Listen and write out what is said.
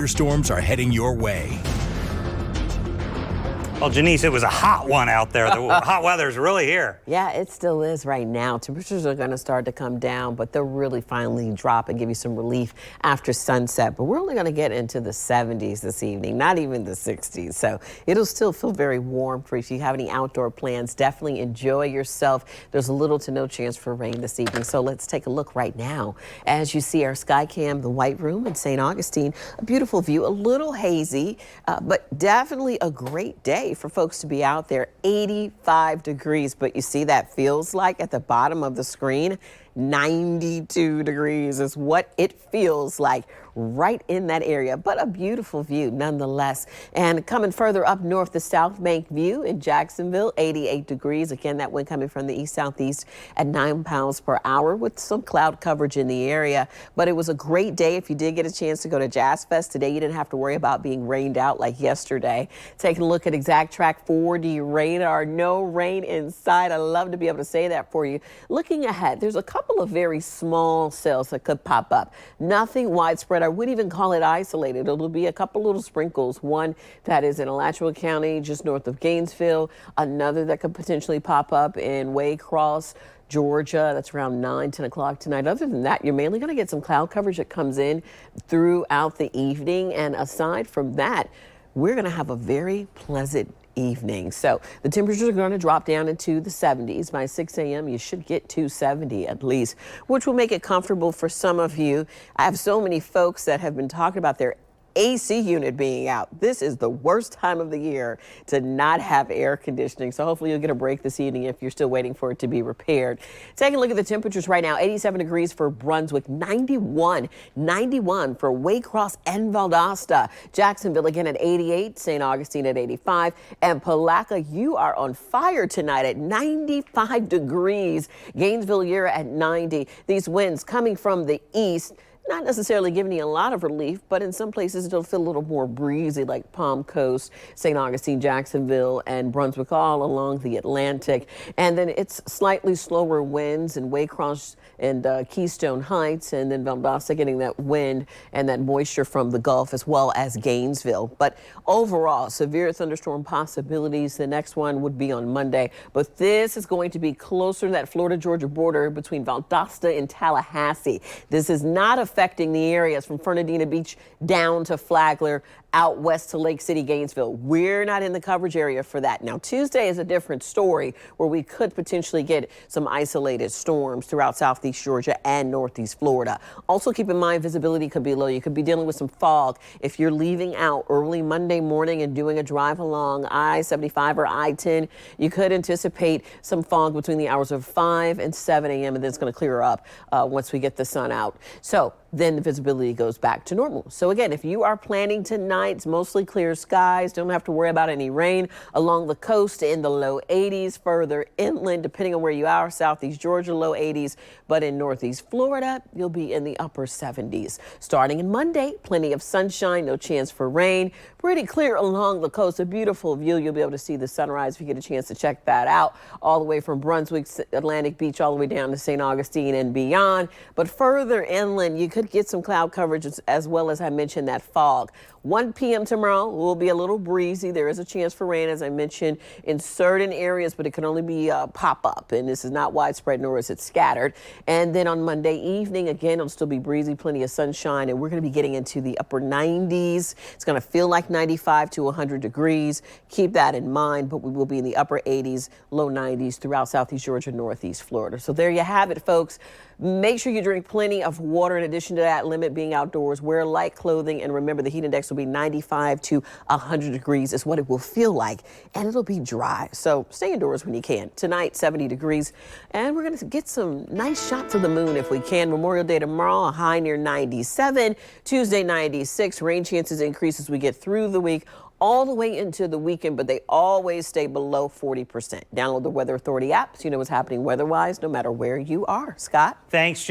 Storms are heading your way. Well, Jenese, it was a hot one out there. The hot weather's really here. Yeah, it still is right now. Temperatures are going to start to come down, but they'll really finally drop and give you some relief after sunset. But we're only going to get into the 70s this evening, not even the 60s. So it'll still feel very warm for you. If you have any outdoor plans, definitely enjoy yourself. There's a little to no chance for rain this evening. So let's take a look right now. As you see our sky cam, the White Room in St. Augustine, a beautiful view, a little hazy, but definitely a great day for folks to be out there. 85 degrees, but you see that feels like at the bottom of the screen. 92 degrees is what it feels like right in that area, but a beautiful view nonetheless. And coming further up north, the South Bank view in Jacksonville, 88 degrees. Again, that wind coming from the east-southeast at 9 miles per hour with some cloud coverage in the area. But it was a great day. If you did get a chance to go to Jazz Fest today, you didn't have to worry about being rained out like yesterday. Taking a look at Exact Track 4D radar, no rain inside. I love to be able to say that for you. Looking ahead, there's a couple of very small cells that could pop up. Nothing widespread. I would even call it isolated. It'll be a couple little sprinkles. One that is in Alachua County, just north of Gainesville. Another that could potentially pop up in Waycross, Georgia. That's around 9, 10 o'clock tonight. Other than that, you're mainly going to get some cloud coverage that comes in throughout the evening. And aside from that, we're going to have a very pleasant evening. So the temperatures are going to drop down into the 70s. By 6 a.m. you should get to 70 at least, which will make it comfortable for some of you. I have so many folks that have been talking about their AC unit being out. This is the worst time of the year to not have air conditioning. So hopefully you'll get a break this evening if you're still waiting for it to be repaired. Taking a look at the temperatures right now, 87 degrees for Brunswick, 91 for Waycross and Valdosta. Jacksonville again at 88, St. Augustine at 85, and Palaca, you are on fire tonight at 95 degrees. Gainesville, you're at 90. These winds coming from the east, not necessarily giving you a lot of relief, but in some places it'll feel a little more breezy, like Palm Coast, St. Augustine, Jacksonville, and Brunswick, all along the Atlantic. And then it's slightly slower winds in Waycross and Keystone Heights, and then Valdosta getting that wind and that moisture from the Gulf, as well as Gainesville. But overall, severe thunderstorm possibilities. The next one would be on Monday, but this is going to be closer to that Florida-Georgia border between Valdosta and Tallahassee. This is not affecting the areas from Fernandina Beach down to Flagler, out west to Lake City, Gainesville. We're not in the coverage area for that. Now, Tuesday is a different story where we could potentially get some isolated storms throughout southeast Georgia and northeast Florida. Also, keep in mind visibility could be low. You could be dealing with some fog. If you're leaving out early Monday morning and doing a drive along I-75 or I-10, you could anticipate some fog between the hours of 5 and 7 a.m. and then it's going to clear up once we get the sun out. So then the visibility goes back to normal. So again, if you are planning tonight, it's mostly clear skies. Don't have to worry about any rain. Along the coast in the low 80s. Further inland, depending on where you are, southeast Georgia, low 80s. But in northeast Florida, you'll be in the upper 70s. Starting in Monday, plenty of sunshine, no chance for rain. Pretty clear along the coast. A beautiful view. You'll be able to see the sunrise if you get a chance to check that out. All the way from Brunswick, Atlantic Beach, all the way down to St. Augustine and beyond. But further inland, you could get some cloud coverage as well as I mentioned that fog. 1 p.m. tomorrow will be a little breezy. There is a chance for rain, as I mentioned, in certain areas, but it can only be a pop-up, and this is not widespread, nor is it scattered. And then on Monday evening, again, it'll still be breezy, plenty of sunshine, and we're going to be getting into the upper 90s. It's going to feel like 95 to 100 degrees. Keep that in mind, but we will be in the upper 80s, low 90s throughout southeast Georgia, northeast Florida. So there you have it, folks. Make sure you drink plenty of water. In addition to that, limit being outdoors, wear light clothing, and remember the heat index will be 95 to 100 degrees is what it will feel like, and it'll be dry. So stay indoors when you can. Tonight, 70 degrees, and we're going to get some nice shots of the moon if we can. Memorial Day tomorrow, a high near 97. Tuesday, 96. Rain chances increase as we get through the week, all the way into the weekend, but they always stay below 40%. Download the Weather Authority app so you know what's happening weather-wise no matter where you are. Scott? Thanks, Jenese.